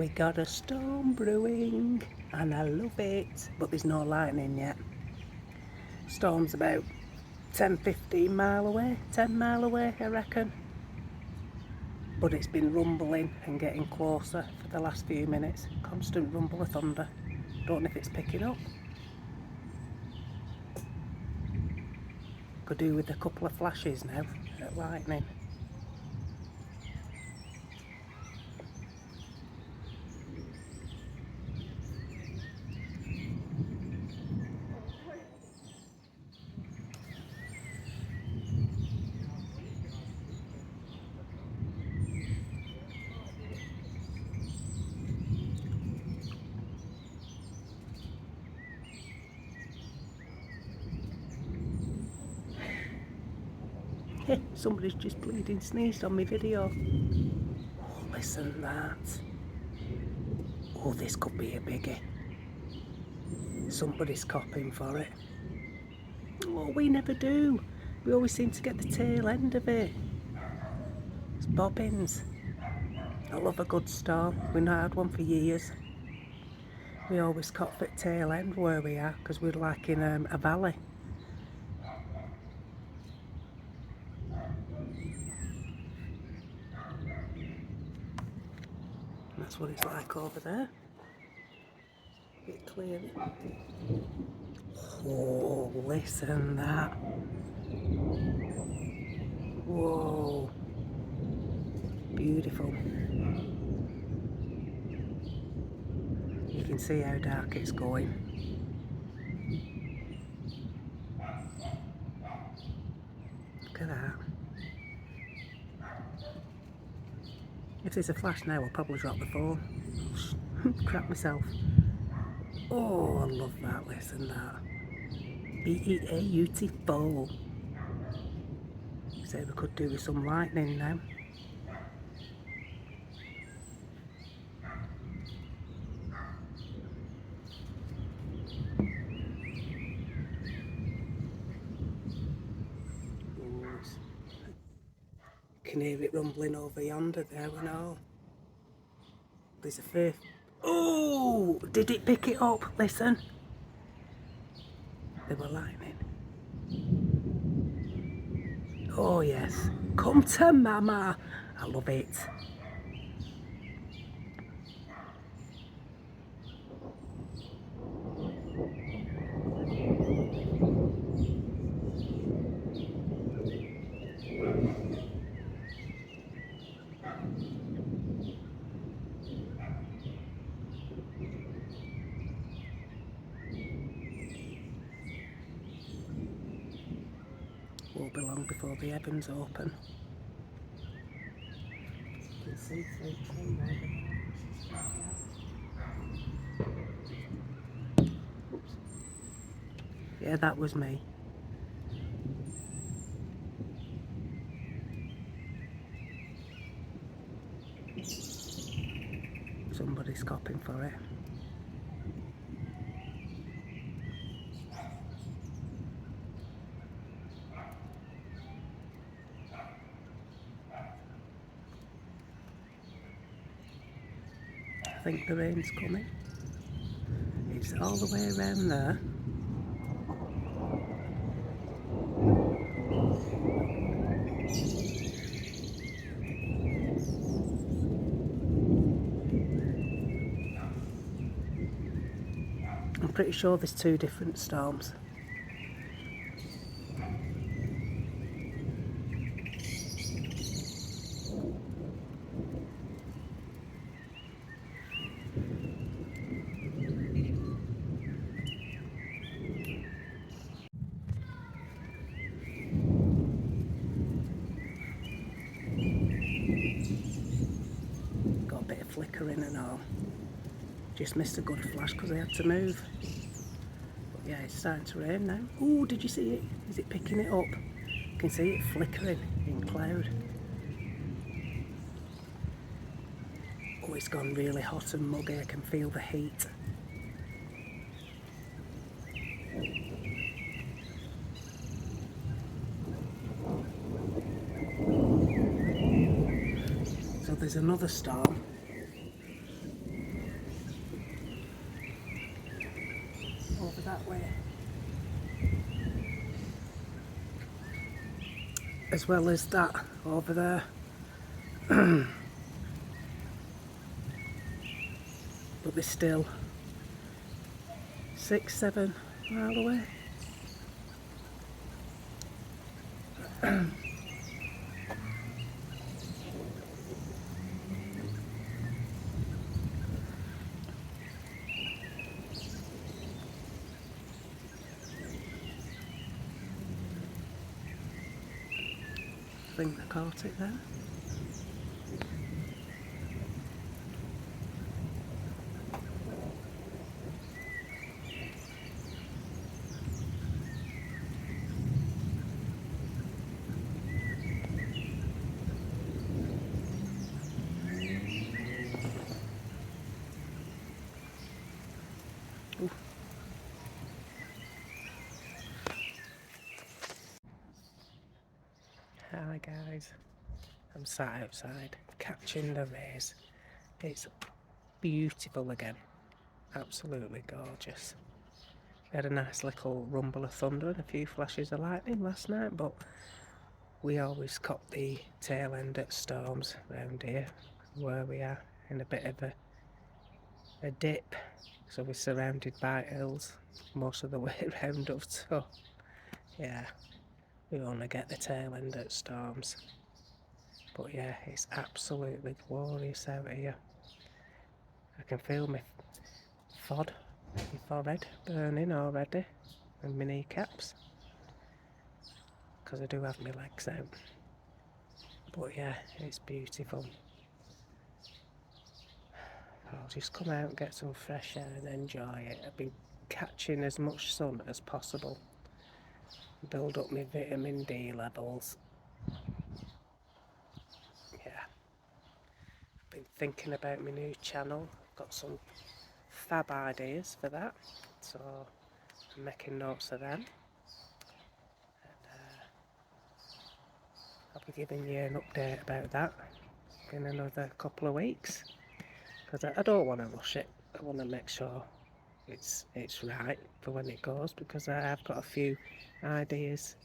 We got a storm brewing and I love it, but there's no lightning yet. Storm's about 10-15 mile away, 10 mile away I reckon. But it's been rumbling and getting closer for the last few minutes. Constant rumble of thunder. Don't know if it's picking up. Could do with a couple of flashes now at lightning. Hey, somebody's just bleeding sneezed on my video. Oh, listen to that. Oh, this could be a biggie. Somebody's copping for it. Oh, we never do. We always seem to get the tail end of it. It's bobbins. I love a good storm. We've not had one for years. We always cop at tail end where we are because we're like in a valley. That's what it's like over there. A bit clearer. Oh, listen that. Whoa. Beautiful. You can see how dark it's going. Look at that. If there's a flash now, I'll probably drop the phone. Crap myself. Oh, I love that. Listen that. Beautiful. So we could do with some lightning now. You can hear it rumbling over yonder there and all. There's a fair... Oh! Did it pick it up? Listen. They were lightning. Oh yes. Come to mama. I love it. Won't be long before the heavens open. You can see through Oops. Yeah, that was me. Somebody's copping for it. I think the rain's coming. It's all the way around there. I'm pretty sure there's two different storms. Got a bit of flickering and all. Just missed a good flash because I had to move. But yeah, it's starting to rain now. Oh, did you see it? Is it picking it up? You can see it flickering in cloud. Oh, it's gone really hot and muggy. I can feel the heat. So there's another storm as well as that over there. But they're still 6-7 mile away. I think they caught it then. Ooh. Hi guys, I'm sat outside catching the rays. It's beautiful again, absolutely gorgeous. We had a nice little rumble of thunder and a few flashes of lightning last night, but we always cop the tail end at storms round here, where we are in a bit of a dip, so we're surrounded by hills most of the way round us, so yeah, we only get the tail end at storms. But yeah, it's absolutely glorious out here. I can feel my forehead burning already, and my kneecaps, because I do have my legs out. But yeah, it's beautiful. I'll just come out and get some fresh air and enjoy it. I'll be catching as much sun as possible, build up my vitamin D levels. Yeah, I've been thinking about my new channel. I've got some fab ideas for that, so I'm making notes of them. I'll be giving you an update about that in another couple of weeks, because I don't want to rush it. I want to make sure it's right for when it goes, because I have got a few ideas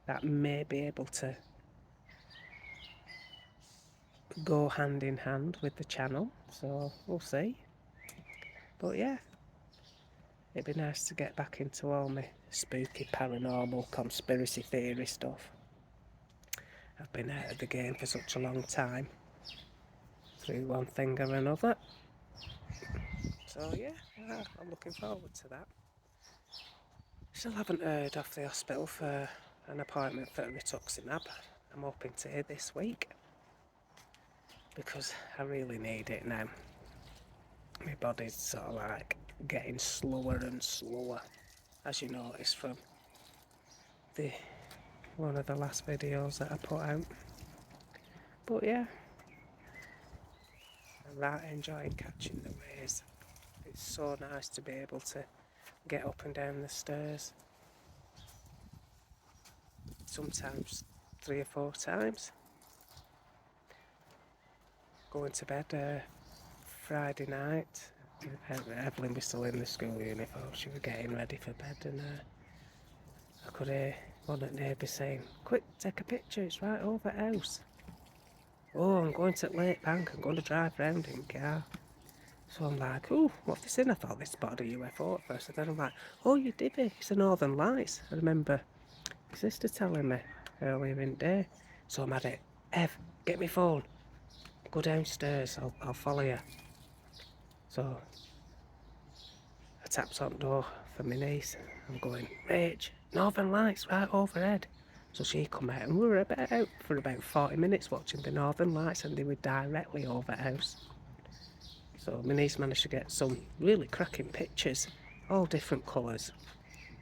that may be able to go hand in hand with the channel, so we'll see. But yeah, it'd be nice to get back into all my spooky paranormal conspiracy theory stuff. I've been out of the game for such a long time, through one thing or another. So yeah, I'm looking forward to that. Still haven't heard off the hospital for an appointment for rituximab. I'm hoping to hear this week, because I really need it now. My body's sort of like getting slower and slower, as you noticed from one of the last videos that I put out. But yeah, I'm right enjoying catching the rays. It's so nice to be able to get up and down the stairs, sometimes 3 or 4 times. Going to bed Friday night, Evelyn was still in the school uniform, she was getting ready for bed, and I could hear one of the neighbours saying, "Quick, take a picture, it's right over the house." "Oh, I'm going to Lake Bank, I'm going to drive round in car." So I'm like, "Oh, what's this in?" I thought they spotted a UFO at first, and then I'm like, "Oh, you divvy, it's the Northern Lights." I remember my sister telling me earlier in the day. So I'm at it, "Ev, get my phone, go downstairs, I'll follow you." So I tapped on the door for my niece. I'm going, "Rach, Northern Lights right overhead." So she come out, and we were out for about 40 minutes watching the Northern Lights, and they were directly over the house. So my niece managed to get some really cracking pictures, all different colours.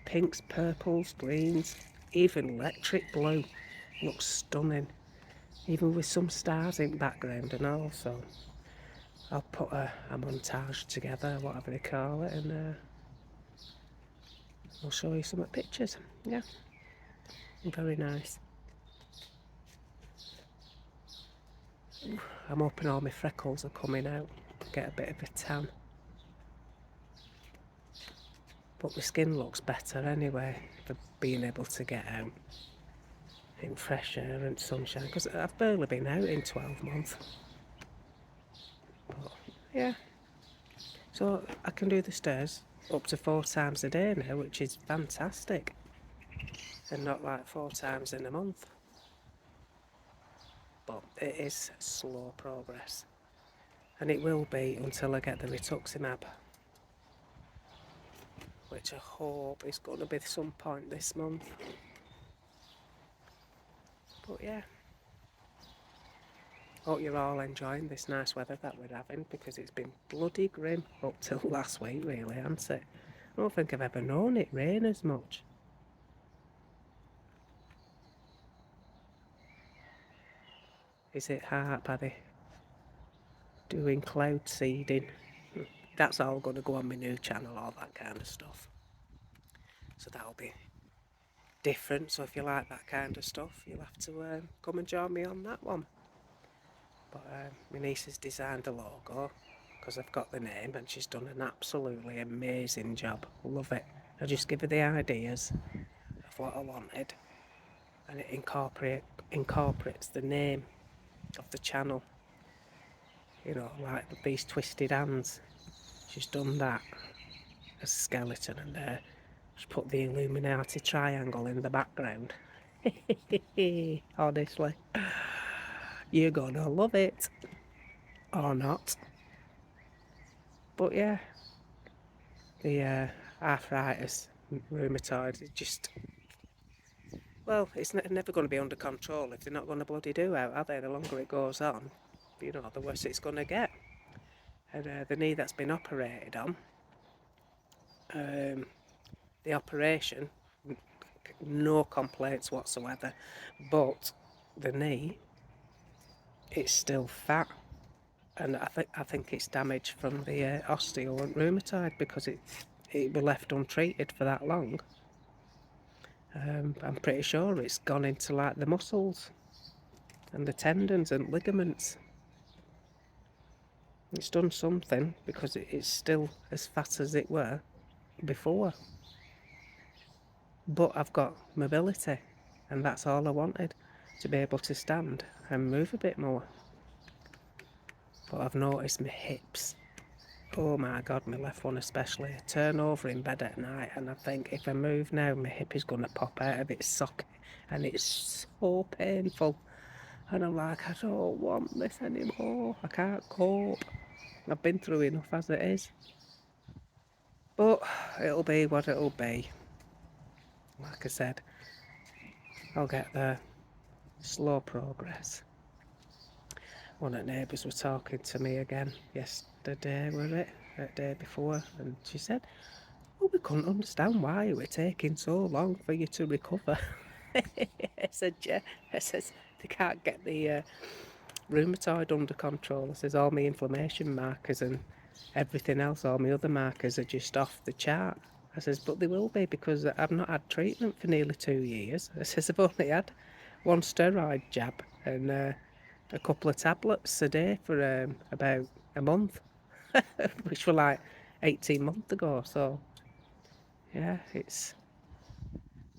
Pinks, purples, greens, even electric blue. Looks stunning. Even with some stars in the background and all. So I'll put a montage together, whatever they call it, and I'll show you some pictures. Yeah, very nice. I'm hoping all my freckles are coming out, get a bit of a tan. But my skin looks better anyway for being able to get out. in fresh air and sunshine, because I've barely been out in 12 months. But yeah, so I can do the stairs up to 4 times a day now, which is fantastic, and not like 4 times in a month. But it is slow progress, and it will be until I get the rituximab, which I hope is going to be some point this month. But yeah, hope you're all enjoying this nice weather that we're having, because it's been bloody grim up till last week, really, hasn't it? I don't think I've ever known it rain as much. Is it hard, Paddy? Doing cloud seeding. That's all going to go on my new channel, all that kind of stuff. So that'll be different. So if you like that kind of stuff, you'll have to come and join me on that one. But my niece has designed the logo, because I've got the name, and she's done an absolutely amazing job. Love it. I just give her the ideas of what I wanted, and it incorporates the name of the channel. You know, like these twisted hands. She's done that as a skeleton, and she's put the Illuminati triangle in the background. Honestly, you're gonna love it, or not. But yeah, the arthritis, rheumatoid, it just, well, it's never going to be under control if they're not going to bloody do it, are they? The longer it goes on, you know, the worse it's going to get. And the knee that's been operated on, the operation, no complaints whatsoever, but the knee, it's still fat, and I think it's damaged from the osteo and rheumatoid, because it was left untreated for that long. I'm pretty sure it's gone into like the muscles and the tendons and ligaments. It's done something, because it's still as fat as it were before. But I've got mobility, and that's all I wanted, to be able to stand and move a bit more. But I've noticed my hips, oh my god, my left one especially, I turn over in bed at night and I think if I move now, my hip is going to pop out of its socket, and it's so painful. And I'm like, I don't want this anymore, I can't cope. I've been through enough as it is. But it'll be what it'll be. Like I said, I'll get there. Slow progress. One of the neighbours were talking to me again yesterday, were it? The day before, and she said, "Oh, we couldn't understand why it were taking so long for you to recover." I said, "Yeah." I says, "They can't get the rheumatoid under control." I says, "All my inflammation markers and everything else, all my other markers are just off the chart." I says, "But they will be, because I've not had treatment for nearly 2 years." I says, "I've only had one steroid jab and a couple of tablets a day for about a month," which were like 18 months ago. So yeah, it's.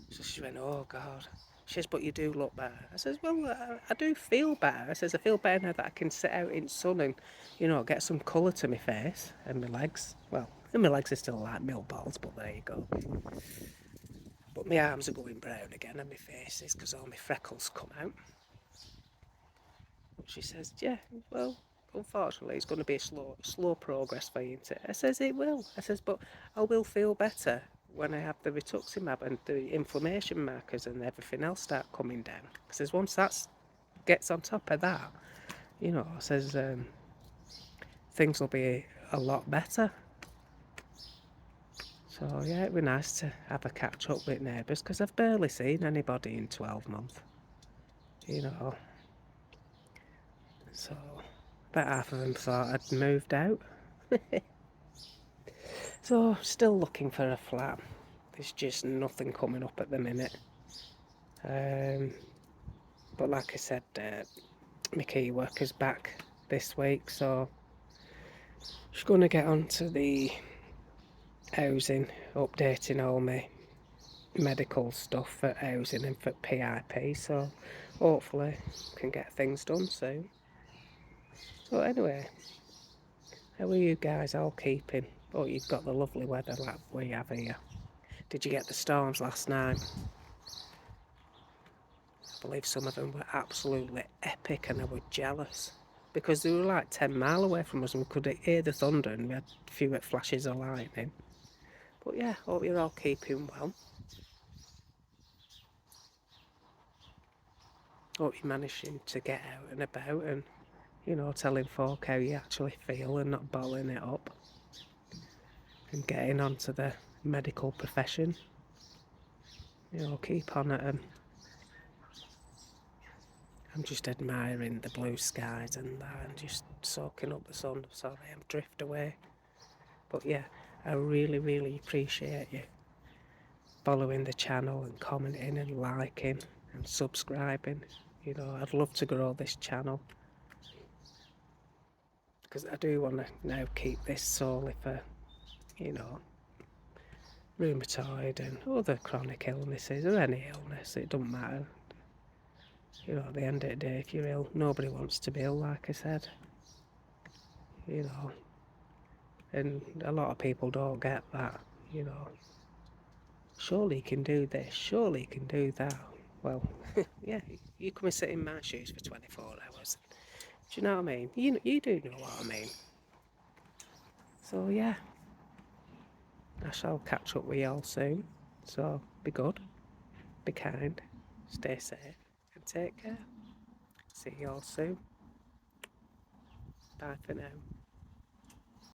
So she went, "Oh God." She says, "But you do look better." I says, "Well, I do feel better." I says, "I feel better now that I can sit out in sun and, you know, get some colour to my face and my legs. Well, and my legs are still like milk balls, but there you go. But my arms are going brown again, and my face is, because all my freckles come out." But she says, "Yeah, well, unfortunately, it's going to be a slow progress for you." I says, "It will." I says, "But I will feel better when I have the rituximab and the inflammation markers and everything else start coming down." I says, "Once that gets on top of that, you know," I says, "things will be a lot better." So yeah, it'd be nice to have a catch up with neighbours, because I've barely seen anybody in 12 months, you know. So about half of them thought I'd moved out. So still looking for a flat. There's just nothing coming up at the minute. But like I said, my key worker's back this week, so she's going to get onto the housing, updating all my medical stuff for housing and for PIP, so hopefully can get things done soon. So anyway, how are you guys all keeping? Oh, you've got the lovely weather like we have here. Did you get the storms last night? I believe some of them were absolutely epic and I was jealous because they were like 10 mile away from us and we could hear the thunder and we had a few flashes of lightning. But yeah, hope you're all keeping well. Hope you're managing to get out and about and, you know, telling folk how you actually feel and not bottling it up and getting onto the medical profession. You know, keep on it, and I'm just admiring the blue skies and that and just soaking up the sun. Sorry, I'm drift away. But yeah, I really, really appreciate you following the channel and commenting and liking and subscribing. You know, I'd love to grow this channel because I do want to now keep this solely for, you know, rheumatoid and other chronic illnesses or any illness. It doesn't matter. You know, at the end of the day, if you're ill, nobody wants to be ill, like I said. You know, and a lot of people don't get that, you know. Surely you can do this, surely you can do that. Well, yeah, you come and sit in my shoes for 24 hours. Do you know what I mean? You do know what I mean. So yeah, I shall catch up with you all soon. So be good, be kind, stay safe, and take care. See you all soon. Bye for now.